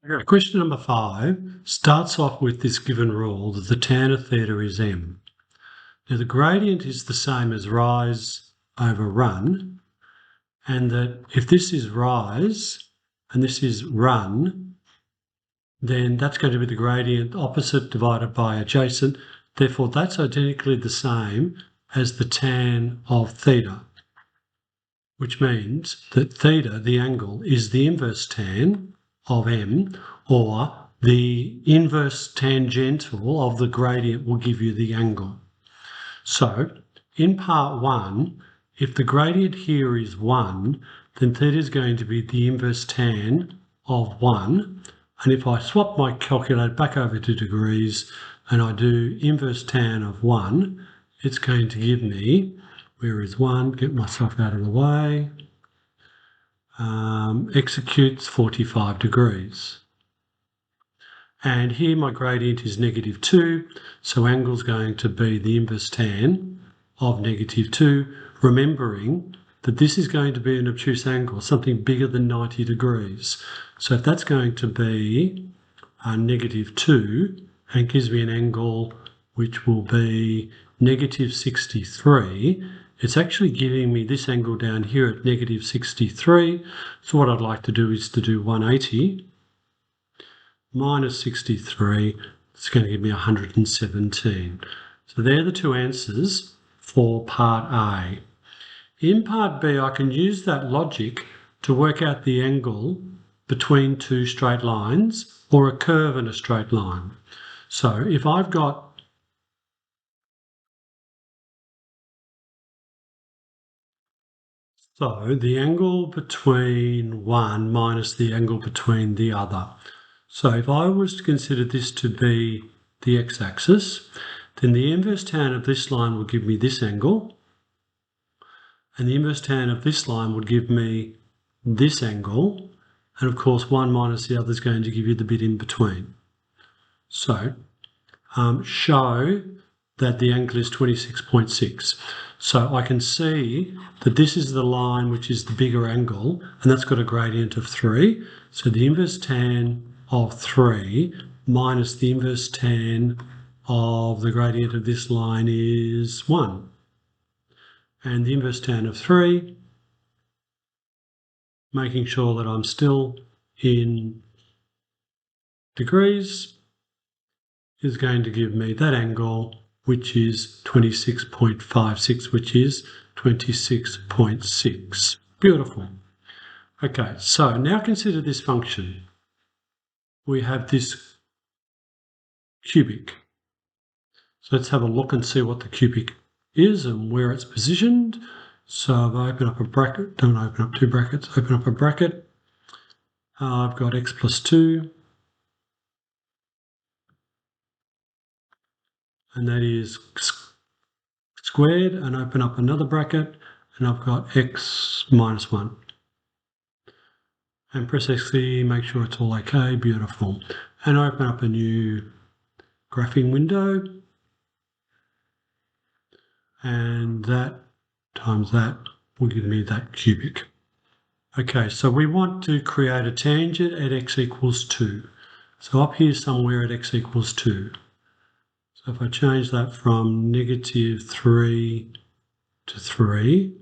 Okay, question number 5 starts off with this given rule that the tan of theta is m. Now the gradient is the same as rise over run, and that if this is rise and this is run, then that's going to be the gradient opposite divided by adjacent. Therefore, that's identically the same as the tan of theta, which means that theta, the angle, is the inverse tan of m, or the inverse tangential of the gradient will give you the angle. So in part 1, if the gradient here is 1, then theta is going to be the inverse tan of 1. And if I swap my calculator back over to degrees and I do inverse tan of 1, it's going to give me, where is 1? Get myself out of the way. Executes 45 degrees. And here my gradient is -2, so angle is going to be the inverse tan of -2, remembering that this is going to be an obtuse angle, something bigger than 90 degrees. So if that's going to be -2 and gives me an angle which will be -63, it's actually giving me this angle down here at -63. So what I'd like to do is to do 180 minus 63, it's going to give me 117. So they're the two answers for part A. In part B, I can use that logic to work out the angle between two straight lines or a curve and a straight line. So if I've got the angle between one minus the angle between the other. So if I was to consider this to be the x-axis, then the inverse tan of this line will give me this angle, and the inverse tan of this line would give me this angle, and of course one minus the other is going to give you the bit in between. So show that the angle is 26.6. So I can see that this is the line which is the bigger angle, and that's got a gradient of 3. So the inverse tan of 3 minus the inverse tan of the gradient of this line is 1. And the inverse tan of 3, making sure that I'm still in degrees, is going to give me that angle, which is 26.56, which is 26.6. Beautiful. Okay, so now consider this function. We have this cubic. So let's have a look and see what the cubic is and where it's positioned. So if I open up a bracket, don't open up two brackets, open up a bracket. I've got x plus 2. And that is squared, and open up another bracket, and I've got x minus 1. And press X key, make sure it's all okay, beautiful. And open up a new graphing window, and that times that will give me that cubic. Okay, so we want to create a tangent at x equals 2. So up here somewhere at x equals 2. So if I change that from -3 to 3,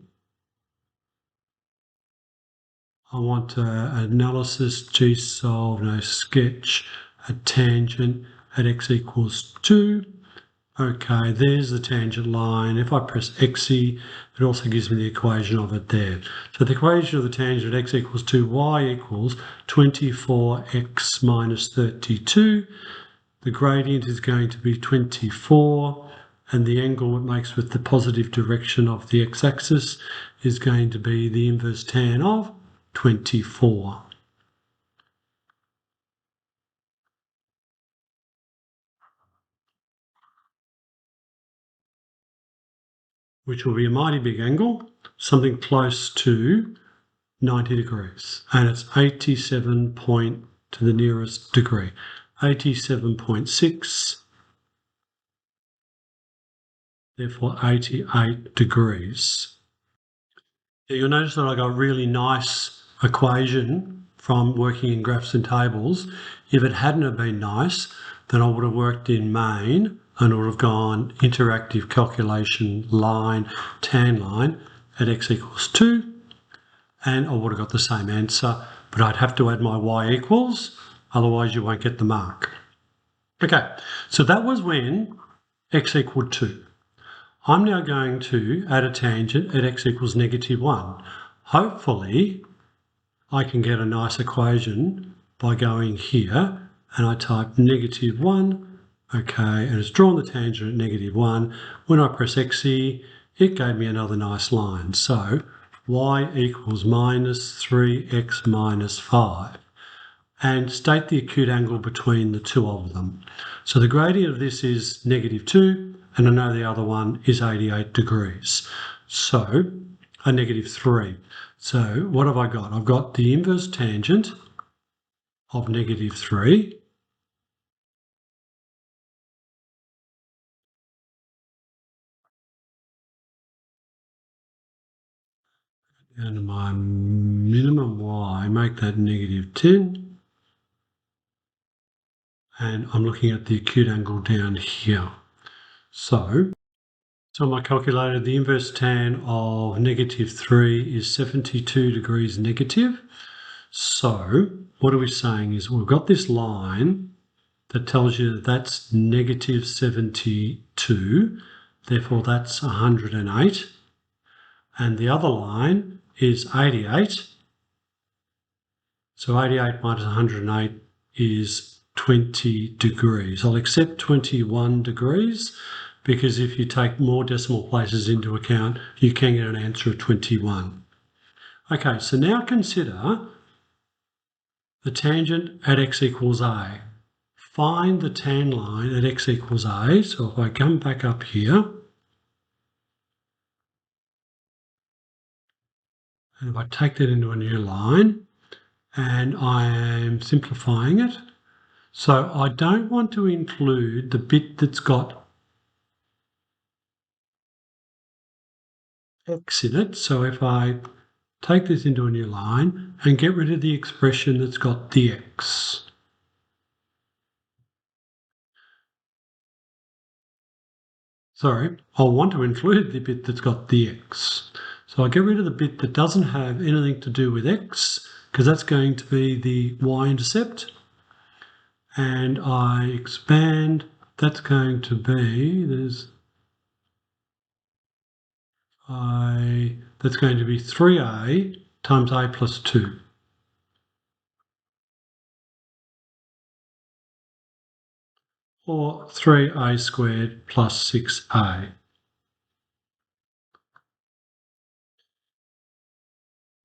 I want analysis, G-solve, no sketch, a tangent at x equals 2. Okay, there's the tangent line. If I press XE, it also gives me the equation of it there. So the equation of the tangent at x equals 2, y equals 24x minus 32. The gradient is going to be 24, and the angle it makes with the positive direction of the x-axis is going to be the inverse tan of 24. Which will be a mighty big angle, something close to 90 degrees. And it's 87 point to the nearest degree. 87.6, therefore 88 degrees. You'll notice that I got a really nice equation from working in graphs and tables, if it hadn't have been nice, then I would have worked in main and would have gone interactive calculation line, tan line at x equals 2, and I would have got the same answer, but I'd have to add my y equals, otherwise you won't get the mark. Okay, so that was when x equaled 2. I'm now going to add a tangent at x equals -1. Hopefully, I can get a nice equation by going here, and I type -1, okay, and it's drawn the tangent at -1. When I press X here, it gave me another nice line. So y equals -3x minus 5. And state the acute angle between the two of them. So the gradient of this is -2, and I know the other one is 88 degrees. So a -3. So what have I got? I've got the inverse tangent of -3 and my minimum y, make that -10. And I'm looking at the acute angle down here. So on my calculator, the inverse tan of -3 is 72 degrees negative. So what are we saying is we've got this line that tells you that that's -72, therefore that's 108. And the other line is 88. So 88 minus 108 is 20 degrees. I'll accept 21 degrees because if you take more decimal places into account, you can get an answer of 21. Okay, so now consider the tangent at x equals a. Find the tan line at x equals a. So if I come back up here, and if I take that into a new line, and I am simplifying it, so I don't want to include the bit that's got x in it. So if I take this into a new line and get rid of the expression that's got the x. Sorry, I'll want to include the bit that's got the x. So I get rid of the bit that doesn't have anything to do with x, because that's going to be the y-intercept. And I expand, that's going to be, that's going to be 3a times a plus 2. Or 3a squared plus 6a.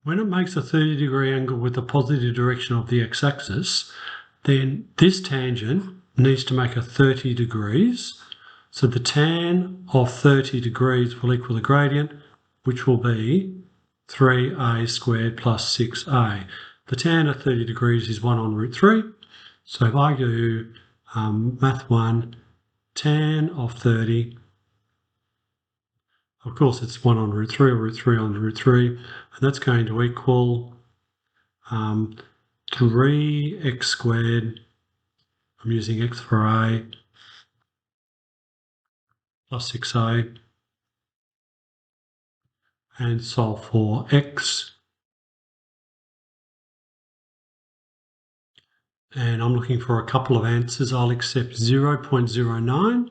When it makes a 30-degree angle with the positive direction of the x-axis, then this tangent needs to make a 30 degrees. So the tan of 30 degrees will equal the gradient, which will be 3a squared plus 6a. The tan of 30 degrees is 1 on root 3. So if I do math 1, tan of 30, of course it's 1 on root 3 or root 3 on root 3, and that's going to equal 3x squared, I'm using x for a, plus 6a, and solve for x. And I'm looking for a couple of answers. I'll accept 0.09.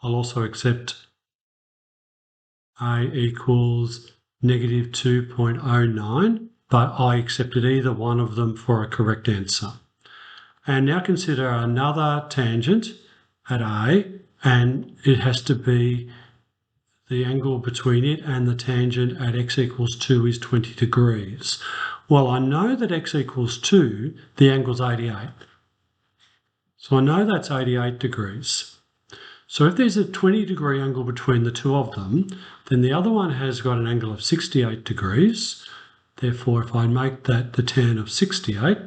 I'll also accept a equals -2.09, but I accepted either one of them for a correct answer. And now consider another tangent at A, and it has to be the angle between it and the tangent at x equals 2 is 20 degrees. Well, I know that x equals 2, the angle's 88. So I know that's 88 degrees. So if there's a 20-degree angle between the two of them, then the other one has got an angle of 68 degrees. Therefore, if I make that the tan of 68,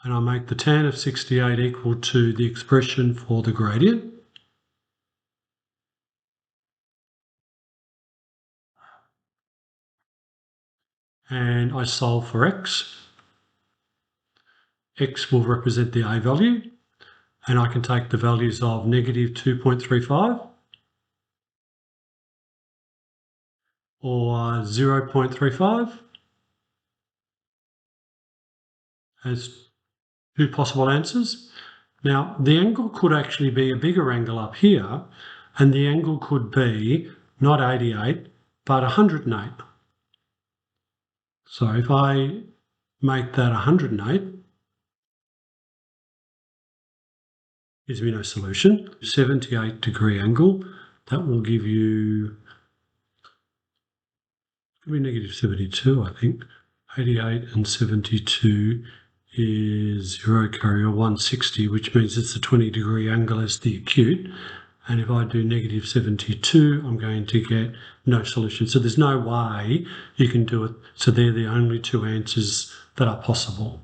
and I make the tan of 68 equal to the expression for the gradient, and I solve for x. X will represent the A value, and I can take the values of negative 2.35 or 0.35 as two possible answers. Now, the angle could actually be a bigger angle up here, and the angle could be not 88, but 108. So if I make that 108, gives me no solution. 78-degree angle, that will give you, negative 72, I think. 88 and 72 is 0 carrier 160, which means it's a 20-degree angle as the acute. And if I do negative 72, I'm going to get no solution. So there's no way you can do it. So they're the only two answers that are possible.